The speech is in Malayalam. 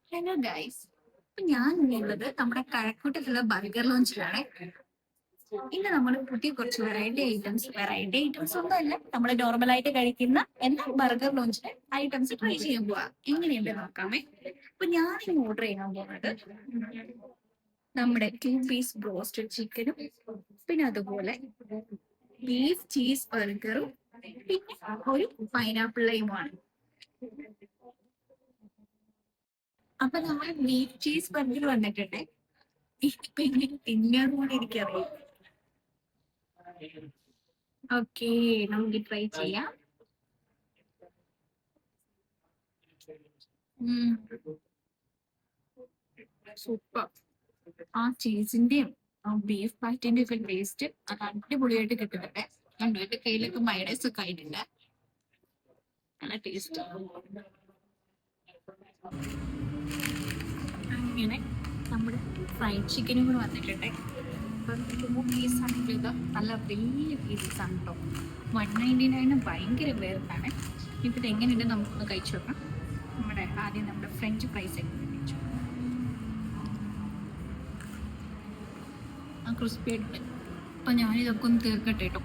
ഹലോ ഗൈസ്, ഇപ്പൊ ഞാൻ ഉള്ളത് നമ്മുടെ കഴക്കൂട്ടത്തുള്ള ബർഗർ ലോഞ്ചിലാണ്. ഇന്ന് നമ്മൾ പുതിയ കുറച്ച് വെറൈറ്റി ഐറ്റംസ് ഒന്നും അല്ല, നമ്മൾ നോർമൽ ആയിട്ട് കഴിക്കുന്ന എന്നാൽ ബർഗർ ലോഞ്ചിലെ ഐറ്റംസ് ട്രൈ ചെയ്യാൻ പോവാ. എങ്ങനെയുണ്ട് നോക്കാമേ. അപ്പൊ ഞാൻ ഇന്ന് ഓർഡർ ചെയ്യാൻ പോകുന്നത് നമ്മുടെ 2 പീസ് ബ്രോസ്റ്റഡ് ചിക്കനും, പിന്നെ അതുപോലെ ബീഫ് ചീസ് ബർഗറും, പിന്നെ ഒരു പൈനാപ്പിൾ ലൈമുമാണ്. അപ്പൊ നമ്മൾ ബീഫ് ചീസ് ബർഗർ വന്നിട്ടുണ്ട്. ഇപ്പൊ എങ്ങനെ തിന്നാന്ന് കൂടി എനിക്കറിയാം. ഓക്കെ, നമുക്ക് ട്രൈ ചെയ്യാം. സൂപ്പർ. ആ ചീസിന്റെയും ആ ബീഫ് പാറ്റിന്റെ ഒക്കെ ടേസ്റ്റ് അത് അടിപൊളിയായിട്ട് കിട്ടുന്നുണ്ട്. കണ്ടു, എന്റെ കയ്യിലൊക്കെ മൈനസ് ഒക്കെ ആയിട്ടുണ്ട്. നല്ല ടേസ്റ്റ്. അങ്ങനെ നമ്മുടെ ഫ്രൈഡ് ചിക്കനും കൂടെ വന്നിട്ടുണ്ട്. ഇപ്പം 2 പീസ് ആണെങ്കിൽ ഇത് നല്ല വലിയ പീസസ് ആണ് കേട്ടോ. 199 ഭയങ്കര വേർതാണ്. ഇപ്പം ഇത് എങ്ങനെയുണ്ട് നമുക്കൊന്ന് കഴിച്ചു നോക്കാം. ആദ്യം നമ്മുടെ ഫ്രഞ്ച് ഫ്രൈസ് ഒക്കെ കഴിച്ചു. ആ ക്രിസ്പി ആയിട്ട്. അപ്പം ഞാനിതൊക്കെ ഒന്ന് തീർക്കട്ടെ കേട്ടോ.